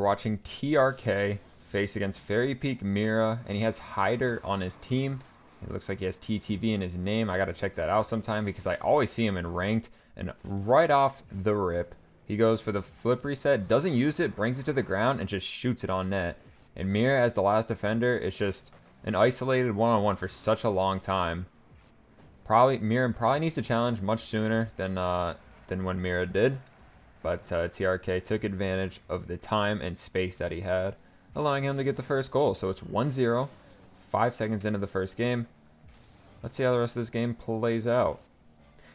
watching TRK face against Fairy Peak Mira, and he has Hyder on his team. It looks like he has TTV in his name. I gotta check that out sometime because I always see him in ranked. And right off the rip, he goes for the flip reset, doesn't use it, brings it to the ground, and just shoots it on net. And Mira, as the last defender, is just an isolated one-on-one for such a long time. Mira probably needs to challenge much sooner than when Mira did. But TRK took advantage of the time and space that he had, allowing him to get the first goal. So it's 1-0, 5 seconds into the first game. Let's see how the rest of this game plays out.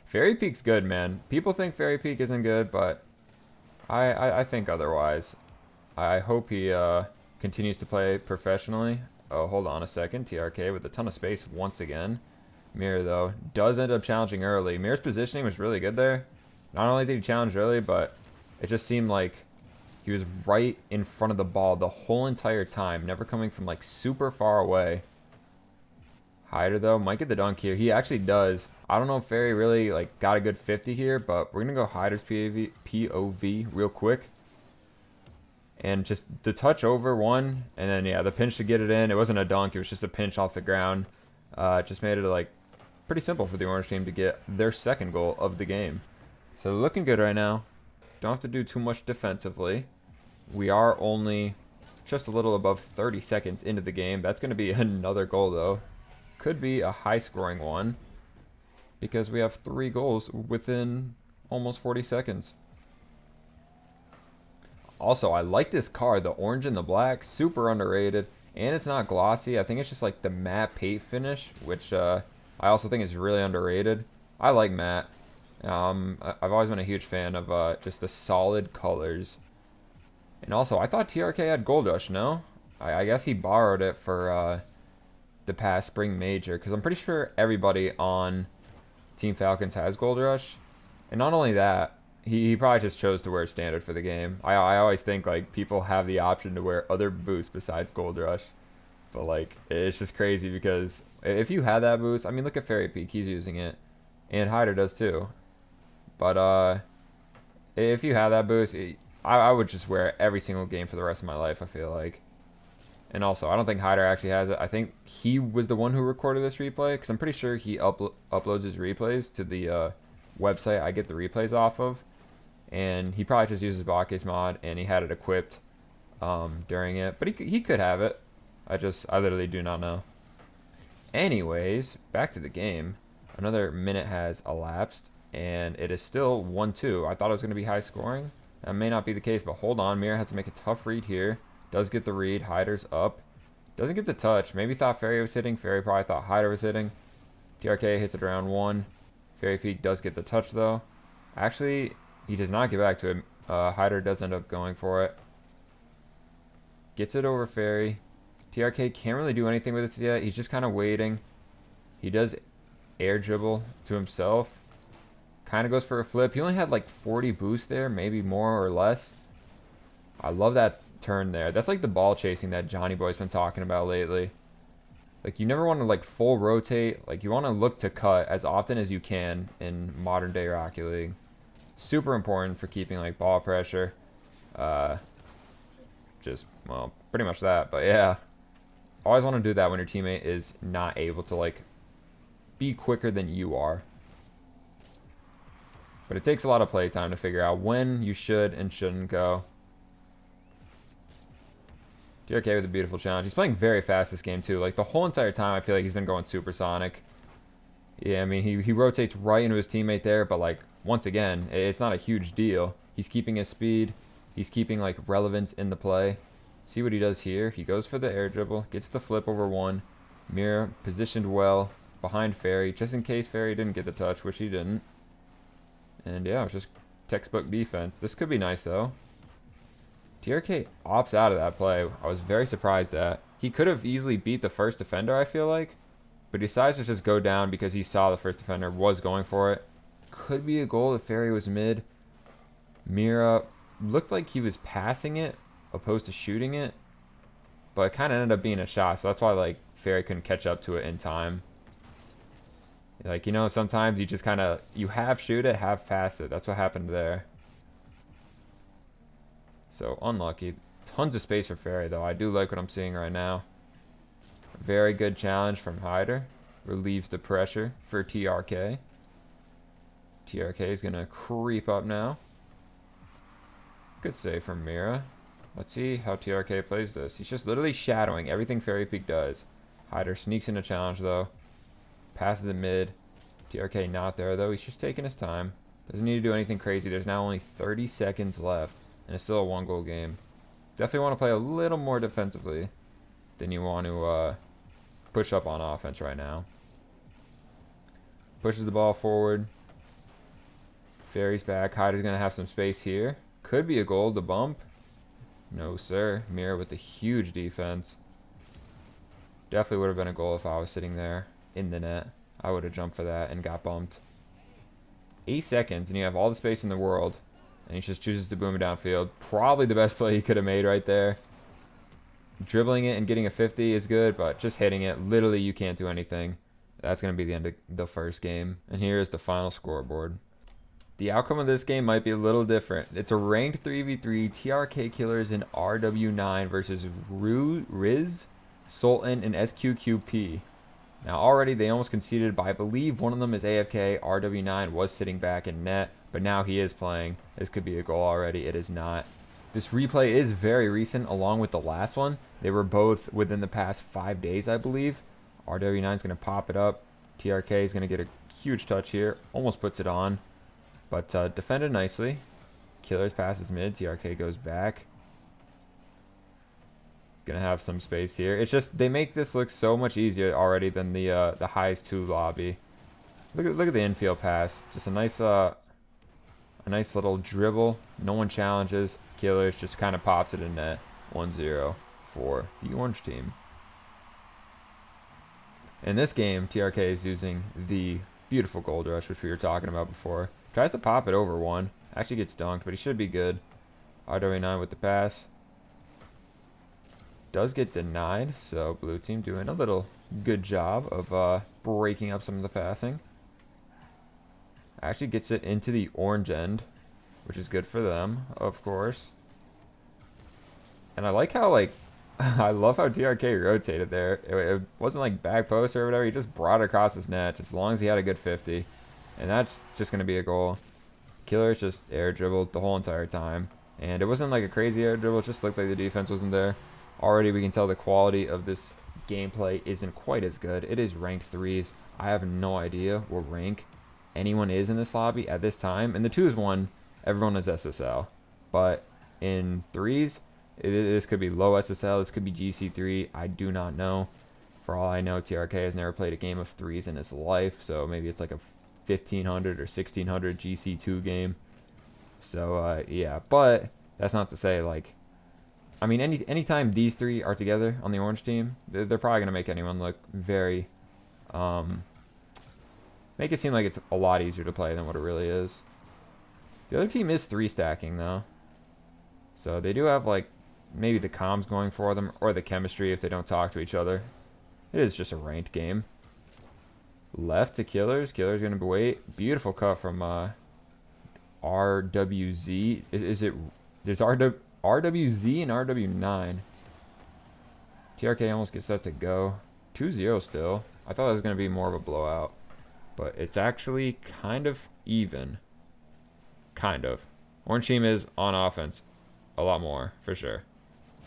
Fairy Peak's good, man. People think Fairy Peak isn't good, but I think otherwise. I hope he continues to play professionally. Oh, hold on a second. TRK with a ton of space once again. Mira, though, does end up challenging early. Mira's positioning was really good there. Not only did he challenge early, but it just seemed like he was right in front of the ball the whole entire time, never coming from like super far away. Hyder, though, might get the dunk here. He actually does. I don't know if Fairy really like got a good 50 here, but we're going to go Hyder's POV real quick. And just the touch over one, and then, yeah, the pinch to get it in. It wasn't a dunk. It was just a pinch off the ground. Just made it, like, pretty simple for the Orange team to get their second goal of the game. So looking good right now. Don't have to do too much defensively. We are only just a little above 30 seconds into the game. That's going to be another goal, though. Could be a high-scoring one because we have 3 goals within almost 40 seconds. Also, I like this card, the orange and the black, super underrated, and it's not glossy. I think it's just like the matte paint finish, which I also think is really underrated. I like matte. I've always been a huge fan of just the solid colors. And also, I thought TRK had Gold Rush, no? I guess he borrowed it for the past spring major, because I'm pretty sure everybody on Team Falcons has Gold Rush. And not only that, he probably just chose to wear standard for the game. I always think like people have the option to wear other boosts besides Gold Rush. But like, it's just crazy because if you had that boost, I mean, look at Fairy Peak, he's using it. And Hyder does too. But if you have that boost, I would just wear it every single game for the rest of my life, I feel like. And also, I don't think Hyder actually has it. I think he was the one who recorded this replay, because I'm pretty sure he uploads his replays to the website I get the replays off of. And he probably just uses Bake's mod, and he had it equipped during it. But he could have it. I literally do not know. Anyways, back to the game. Another minute has elapsed, and it is still 1-2. I thought it was going to be high scoring. That may not be the case, but hold on. Mira has to make a tough read here. Does get the read. Hyder's up. Doesn't get the touch. Maybe thought Fairy was hitting. Fairy probably thought Hyder was hitting. TRK hits it around 1. Fairy Peak does get the touch, though. Actually, he does not get back to it. Hyder does end up going for it. Gets it over Fairy. TRK can't really do anything with it yet. He's just kind of waiting. He does air dribble to himself. Kind of goes for a flip. He only had like 40 boost there, maybe more or less. I love that turn there. That's like the ball chasing that Johnny Boy's been talking about lately. Like, you never want to like full rotate. Like, you want to look to cut as often as you can in modern day Rocket League. Super important for keeping like ball pressure. Just, well, pretty much that. But yeah, always want to do that when your teammate is not able to like be quicker than you are. But it takes a lot of play time to figure out when you should and shouldn't go. TRK with a beautiful challenge. He's playing very fast this game too. Like the whole entire time, I feel like he's been going supersonic. Yeah, I mean, he rotates right into his teammate there, but like, once again, it's not a huge deal. He's keeping his speed. He's keeping like relevance in the play. See what he does here. He goes for the air dribble, gets the flip over 1. Mira positioned well behind Fairy, just in case Fairy didn't get the touch, which he didn't. And yeah, it was just textbook defense. This could be nice though. TRK opts out of that play. I was very surprised at. He could have easily beat the first defender, I feel like. But he decides to just go down because he saw the first defender was going for it. Could be a goal if Fairy was mid. Mira looked like he was passing it opposed to shooting it. But it kind of ended up being a shot. So that's why like Fairy couldn't catch up to it in time. Like, you know, sometimes you just kind of, you half shoot it, half pass it. That's what happened there. So, unlucky. Tons of space for Fairy, though. I do like what I'm seeing right now. Very good challenge from Hyder. Relieves the pressure for TRK. TRK is going to creep up now. Good save from Mira. Let's see how TRK plays this. He's just literally shadowing everything Fairy Peak does. Hyder sneaks in a challenge, though. Passes it mid. TRK not there, though. He's just taking his time. Doesn't need to do anything crazy. There's now only 30 seconds left. And it's still a 1-goal game. Definitely want to play a little more defensively than you want to push up on offense right now. Pushes the ball forward. Fairy's back. Hyder's going to have some space here. Could be a goal to bump. No, sir. Mira with a huge defense. Definitely would have been a goal if I was sitting there in the net. I would have jumped for that and got bumped. 8 seconds, and you have all the space in the world. And he just chooses to boom it downfield. Probably the best play he could have made right there. Dribbling it and getting a 50 is good, but just hitting it, literally you can't do anything. That's going to be the end of the first game. And here is the final scoreboard. The outcome of this game might be a little different. It's a ranked 3v3 TRK Killers in RW9 versus Riz, Sultan, and SQQP. Now already they almost conceded, but I believe one of them is AFK. RW9 was sitting back in net, but now he is playing. This could be a goal already. It is not. This replay is very recent along with the last one. They were both within the past 5 days, I believe. RW9 is going to pop it up. TRK is going to get a huge touch here. Almost puts it on, but defended nicely. Killers passes mid. TRK goes back. Gonna have some space here. It's just they make this look so much easier already than the highs 2 lobby. Look at the infield pass. Just a nice little dribble. No one challenges. Killers just kind of pops it in net. 1-0 for the orange team. In this game, TRK is using the beautiful gold rush, which we were talking about before. Tries to pop it over one. Actually gets dunked, but he should be good. RW9 with the pass. Does get denied, so blue team doing a little good job of breaking up some of the passing. Actually gets it into the orange end, which is good for them, of course. And I like how, like, I love how TRK rotated there. It wasn't like back post or whatever. He just brought it across his net, just as long as he had a good 50. And that's just going to be a goal. Killers just air dribbled the whole entire time. And it wasn't like a crazy air dribble. It just looked like the defense wasn't there. Already we can tell the quality of this gameplay isn't quite as good. It is ranked 3s. I have no idea what rank anyone is in this lobby at this time. In the 2s one, everyone is SSL. But in 3s, this could be low SSL. This could be GC3. I do not know. For all I know, TRK has never played a game of 3s in his life. So maybe it's like a 1500 or 1600 GC2 game. So, yeah. But that's not to say, like, I mean, anytime these 3 are together on the orange team, they're probably going to make anyone look very, make it seem like it's a lot easier to play than what it really is. The other team is 3 stacking, though. So they do have, like, maybe the comms going for them, or the chemistry if they don't talk to each other. It is just a ranked game. Left to Killers. Killers going to wait. Beautiful cut from RWZ. Is it... There's RWZ and RW9. TRK almost gets that to go. 2-0 still. I thought it was going to be more of a blowout. But it's actually kind of even. Kind of. Orange team is on offense a lot more, for sure.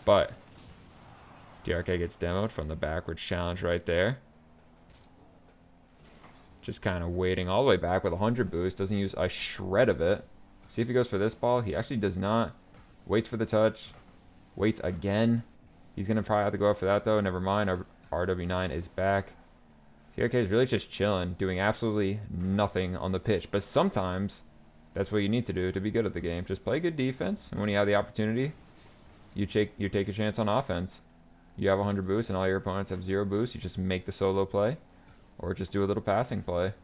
But TRK gets demoed from the backwards challenge right there. Just kind of waiting all the way back with 100 boost. Doesn't use a shred of it. See if he goes for this ball. He actually does not. Waits for the touch. Waits again. He's going to probably have to go up for that, though. Never mind. RW9 is back. TRK is really just chilling, doing absolutely nothing on the pitch. But sometimes that's what you need to do to be good at the game. Just play good defense. And when you have the opportunity, you take a chance on offense. You have 100 boosts and all your opponents have 0 boosts. You just make the solo play. Or just do a little passing play.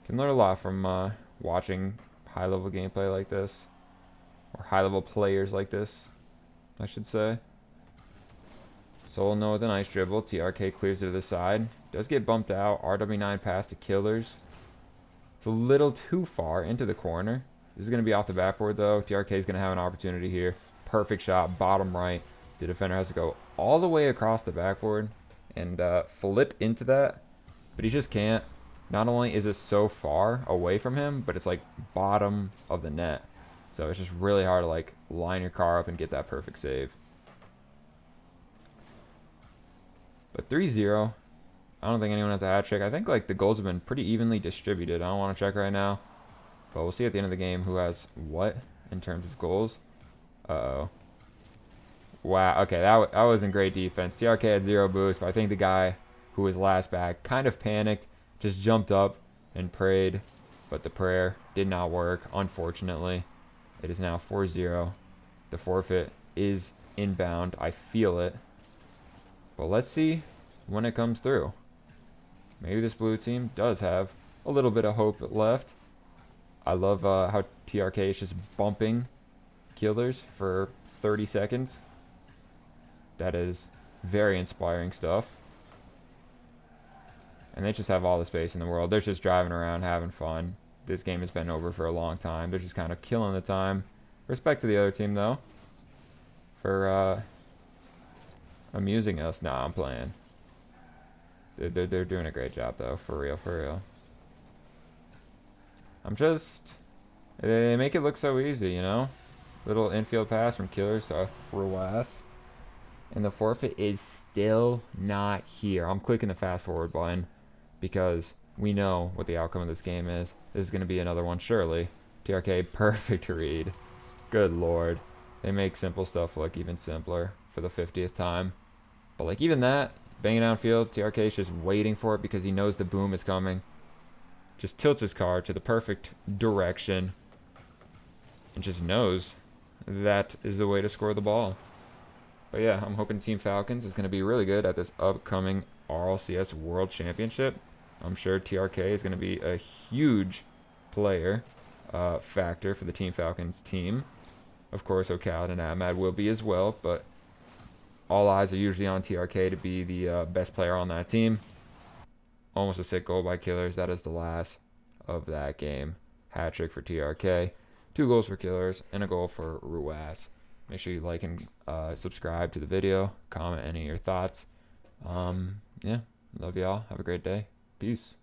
Can learn a lot from watching high-level gameplay like this. Or high-level players like this, I should say. Solo with a nice dribble. TRK clears to the side. Does get bumped out. RW9 pass to Killers. It's a little too far into the corner. This is going to be off the backboard, though. TRK is going to have an opportunity here. perfect shot, bottom right. The defender has to go all the way across the backboard and flip into that, but he just can't. Not only is it so far away from him, but it's like bottom of the net. So it's just really hard to like line your car up and get that perfect save. But 3-0. I don't think anyone has a hat trick. I think like the goals have been pretty evenly distributed. I don't want to check right now, but we'll see at the end of the game who has what in terms of goals. Uh-oh. Wow, okay, that wasn't great defense. TRK had 0 boost, but I think the guy who was last back kind of panicked, just jumped up and prayed, but the prayer did not work, unfortunately. It is now 4-0. The forfeit is inbound. I feel it. But let's see when it comes through. Maybe this blue team does have a little bit of hope left. I love how TRK is just bumping killers for 30 seconds. That is very inspiring stuff. And they just have all the space in the world. They're just driving around, having fun. This game has been over for a long time. They're just kind of killing the time. Respect to the other team, though, for amusing us. Nah, I'm playing. They're doing a great job, though. For real, for real. They make it look so easy, you know? Little infield pass from Killers to Ruas. And the forfeit is still not here. I'm clicking the fast forward button because we know what the outcome of this game is. This is going to be another one, surely. TRK, perfect read. Good lord. They make simple stuff look even simpler for the 50th time. But like even that, banging downfield, TRK is just waiting for it because he knows the boom is coming. Just tilts his car to the perfect direction and just knows that is the way to score the ball. But yeah, I'm hoping Team Falcons is going to be really good at this upcoming RLCS World Championship. I'm sure TRK is going to be a huge player factor for the Team Falcons team. Of course, Okad and Ahmad will be as well, but all eyes are usually on TRK to be the best player on that team. Almost a sick goal by Killers. That is the last of that game. Hat trick for TRK. 2 goals for Killers and a goal for Ruas. Make sure you like and subscribe to the video. Comment any of your thoughts. Yeah, love y'all. Have a great day. Peace.